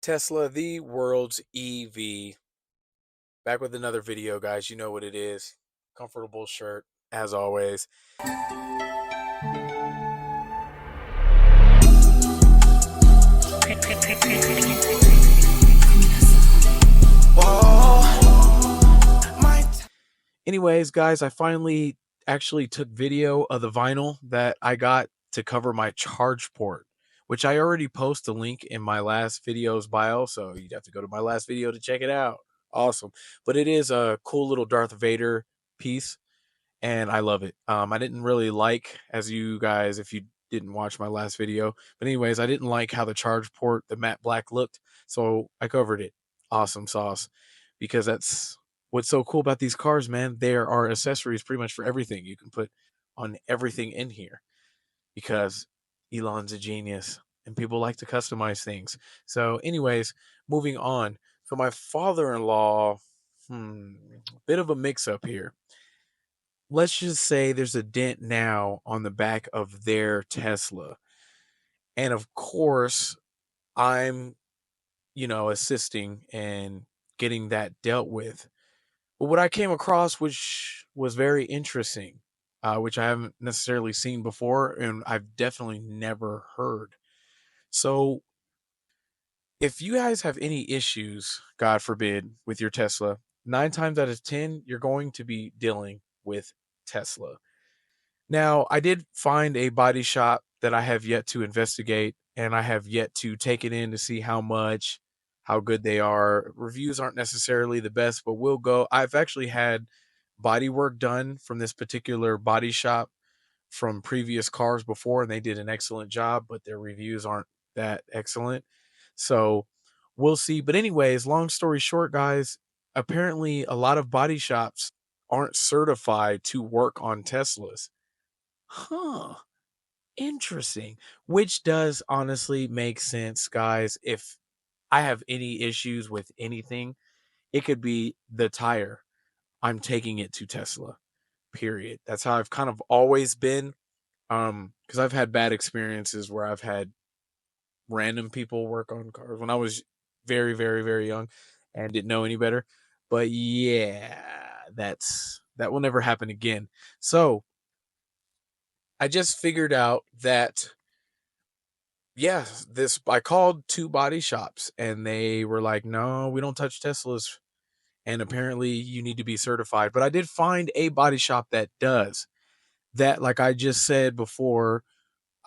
Tesla, the world's EV. Back with another video, guys. You know what it is. Comfortable shirt, as always. Anyways, guys, I finally actually took video of the vinyl that I got to cover my charge port, which I already post the link in my last video's bio, so you'd have to go to my last video to check it out. Awesome. But it is a cool little Darth Vader piece, and I love it. I didn't really like, as you guys, if you didn't watch my last video, but anyways, I didn't like how the charge port, the matte black looked, so I covered it. Awesome sauce, because that's what's so cool about these cars, man. There are accessories pretty much for everything. You can put on everything in here because Elon's a genius and people like to customize things. So, anyways, moving on. So my father-in-law, bit of a mix-up here. Let's just say there's a dent now on the back of their Tesla. And of course, I'm, assisting and getting that dealt with. But what I came across, which was very interesting, which I haven't necessarily seen before, and I've definitely never heard. So, if you guys have any issues, God forbid, with your Tesla, 9 times out of 10, you're going to be dealing with Tesla. Now, I did find a body shop that I have yet to investigate, and I have yet to take it in to see how much, how good they are. Reviews aren't necessarily the best, but we'll go. I've actually had body work done from this particular body shop from previous cars before, and they did an excellent job, but their reviews aren't that excellent. So we'll see. But, anyways, long story short, guys, apparently a lot of body shops aren't certified to work on Teslas. Huh. Interesting. Which does honestly make sense, guys. If I have any issues with anything, it could be the tire. I'm taking it to Tesla. Period. That's how I've kind of always been. Because I've had bad experiences where I've had random people work on cars when I was very, very, very young and didn't know any better. But yeah, that will never happen again. So I just figured out that yeah, this I called two body shops and they were like, "No, we don't touch Teslas." And apparently you need to be certified. But I did find a body shop that does. That, like I just said before,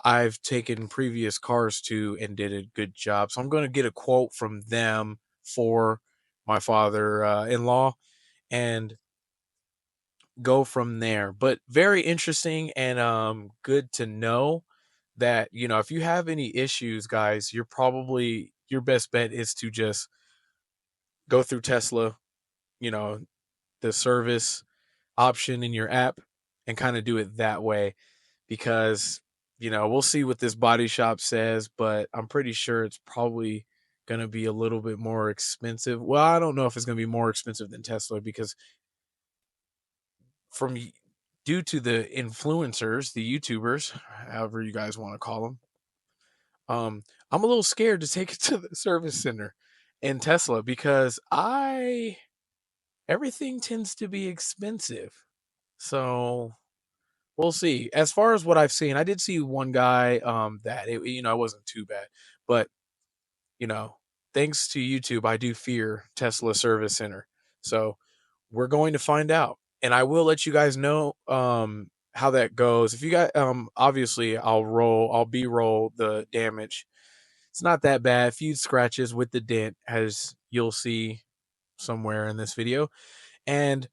I've taken previous cars to and did a good job. So I'm going to get a quote from them for my father-in-law and go from there. But very interesting and good to know that, if you have any issues, guys, your best bet is to just go through Tesla, you know, the service option in your app and kind of do it that way because, we'll see what this body shop says, but I'm pretty sure it's probably going to be a little bit more expensive. Well, I don't know if it's going to be more expensive than Tesla because from due to the influencers, the YouTubers, however you guys want to call them, I'm a little scared to take it to the service center in Tesla because I everything tends to be expensive. So we'll see. As far as what I've seen, I did see one guy that it wasn't too bad, but you know, thanks to YouTube, I do fear Tesla Service Center. So we're going to find out, and I will let you guys know how that goes. If you got obviously I'll B-roll the damage. It's not that bad. A few scratches with the dent, as you'll see somewhere in this video, and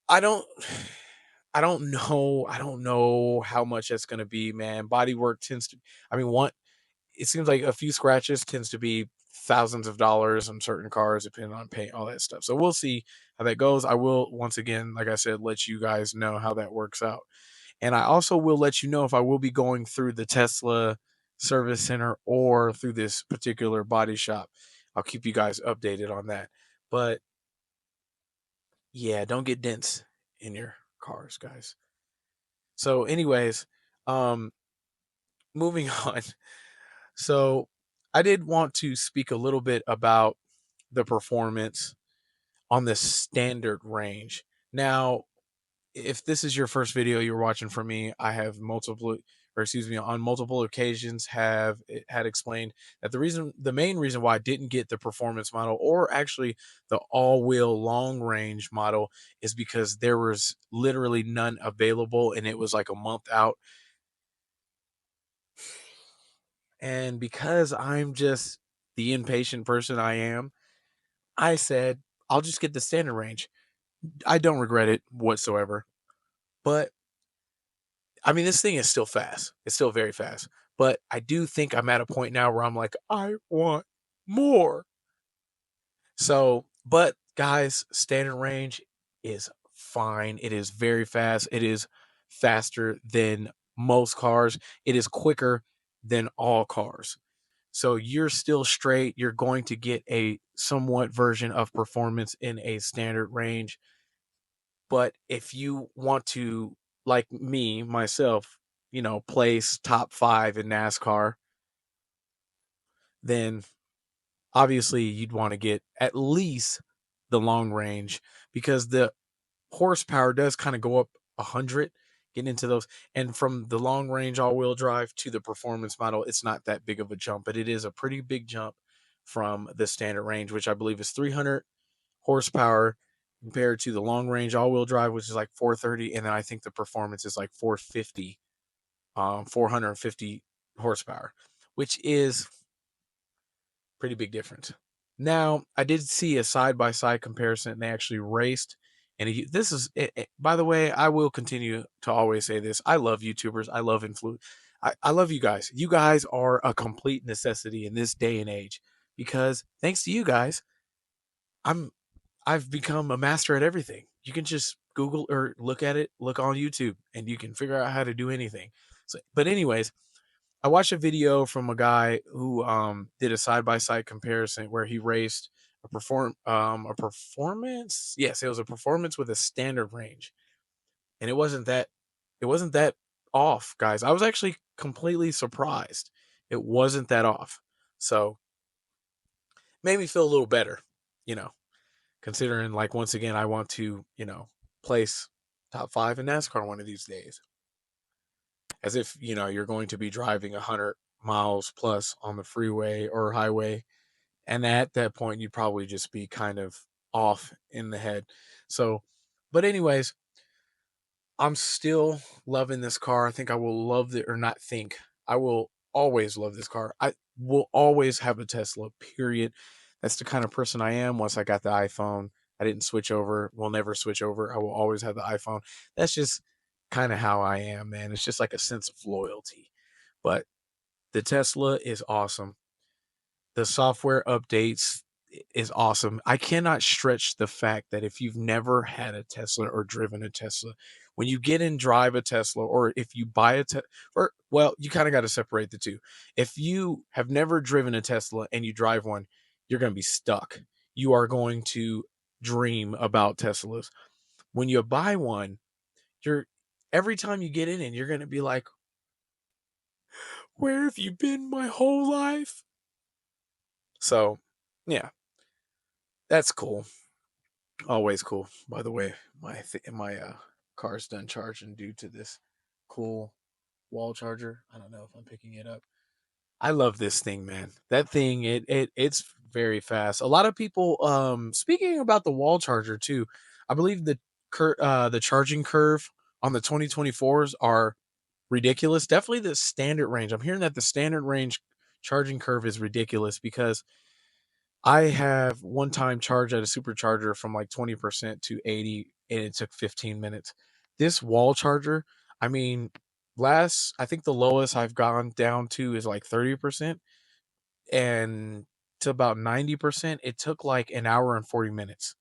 I don't. I don't know how much that's gonna be, man. Body work tends to I mean, one it seems like a few scratches tends to be thousands of dollars on certain cars depending on paint, all that stuff. So we'll see how that goes. I will once again, like I said, let you guys know how that works out. And I also will let you know if I will be going through the Tesla service center or through this particular body shop. I'll keep you guys updated on that. But yeah, don't get dents in your cars, guys. So, anyways, um, moving on. So, I did want to speak a little bit about the performance on the standard range. Now, if this is your first video you're watching from me, I have multiple, or excuse me, on multiple occasions have had explained that the main reason why I didn't get the performance model, or actually the all-wheel long range model, is because there was literally none available and it was like a month out. And because I'm just the impatient person I am, I said, I'll just get the standard range. I don't regret it whatsoever. But I mean, this thing is still fast. It's still very fast. But I do think I'm at a point now where I'm like, I want more. So, but guys, standard range is fine. It is very fast. It is faster than most cars. It is quicker than all cars. So you're still straight. You're going to get a somewhat version of performance in a standard range. But if you want to, like me, myself, place top five in NASCAR, then obviously you'd want to get at least the long range, because the horsepower does kind of go up 100 getting into those. And from the long range all wheel drive to the performance model, it's not that big of a jump, but it is a pretty big jump from the standard range, which I believe is 300 horsepower, compared to the long range all wheel drive, which is like 430. And then I think the performance is like 450, 450 horsepower, which is pretty big difference. Now, I did see a side by side comparison, and they actually raced. And this is, by the way, I will continue to always say this. I love YouTubers. I love influence. I love you guys. You guys are a complete necessity in this day and age, because thanks to you guys, I'm I've become a master at everything. You can just Google or look at it, look on YouTube, and you can figure out how to do anything. So, but anyways, I watched a video from a guy who did a side by side comparison where he raced a performance. Yes, it was a performance with a standard range, and it wasn't that off, guys. I was actually completely surprised. It wasn't that off, so made me feel a little better, you know, considering, like, once again, I want to place top five in NASCAR one of these days. As if you're going to be driving 100 miles plus on the freeway or highway, and at that point you'd probably just be kind of off in the head. So, but anyways, I'm still loving this car. I think I will love it, or not think, I will always love this car. I will always have a Tesla, period. That's the kind of person I am. Once I got the iPhone, I didn't switch over, will never switch over. I will always have the iPhone. That's just kind of how I am, man. It's just like a sense of loyalty. But the Tesla is awesome. The software updates is awesome. I cannot stretch the fact that if you've never had a Tesla or driven a Tesla, when you get in, drive a Tesla, or if you buy a Tesla, or well, you kind of got to separate the two. If you have never driven a Tesla and you drive one, you're going to be stuck. You are going to dream about Teslas. When you buy one, you're every time you get in it, you're going to be like, where have you been my whole life? So, yeah, that's cool. Always cool. By the way, my car's done charging due to this cool wall charger. I don't know if I'm picking it up. I love this thing, man. That thing, it's very fast. A lot of people, speaking about the wall charger too, I believe the charging curve on the 2024s are ridiculous. Definitely the standard range. I'm hearing that the standard range charging curve is ridiculous, because I have one time charged at a supercharger from like 20% to 80, and it took 15 minutes. This wall charger, I mean, I think the lowest I've gone down to is like 30%, and to about 90%, it took like an hour and 40 minutes,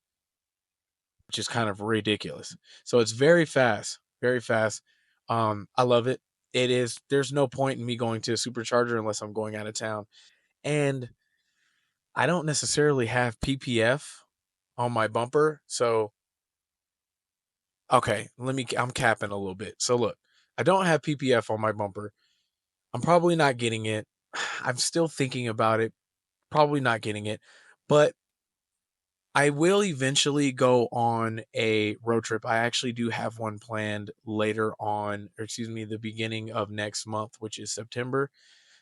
which is kind of ridiculous. So it's very fast, very fast. I love it. There's no point in me going to a supercharger unless I'm going out of town. And I don't necessarily have PPF on my bumper. So, okay, I'm capping a little bit. So, look, I don't have PPF on my bumper. I'm probably not getting it. I'm still thinking about it, probably not getting it, but I will eventually go on a road trip. I actually do have one planned later on, or excuse me, the beginning of next month, which is September.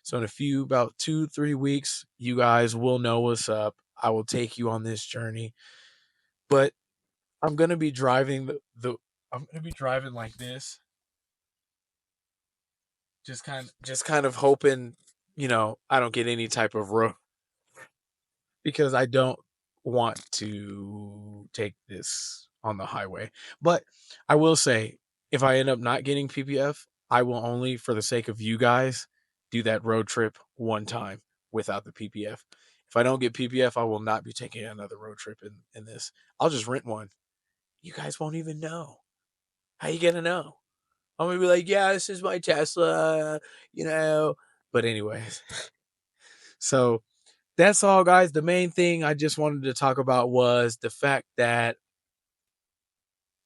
So in a few, about 2, 3 weeks, you guys will know what's up. I will take you on this journey, but I'm gonna be driving I'm gonna be driving like this, just kind of hoping, I don't get any type of road because I don't want to take this on the highway. But I will say, if I end up not getting PPF, I will only, for the sake of you guys, do that road trip one time without the PPF. If I don't get PPF, I will not be taking another road trip in this. I'll just rent one. You guys won't even know. How you gonna know? I'm gonna be like, yeah, this is my Tesla, you know. But anyways, so that's all, guys. The main thing I just wanted to talk about was the fact that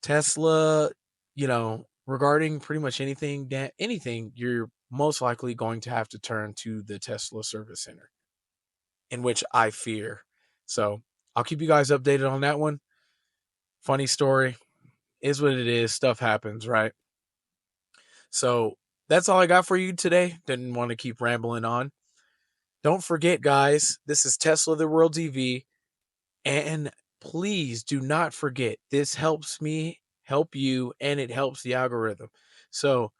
Tesla, regarding pretty much anything, you're most likely going to have to turn to the Tesla service center, in which I fear. So I'll keep you guys updated on that one. Funny story is what it is. Stuff happens, right? So that's all I got for you today. Didn't want to keep rambling on. Don't forget, guys, this is Tesla the World TV. And please do not forget, this helps me help you and it helps the algorithm. So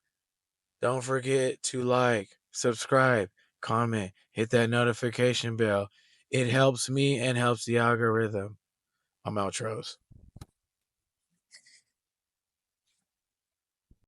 don't forget to like, subscribe, comment, hit that notification bell. It helps me and helps the algorithm. I'm outros.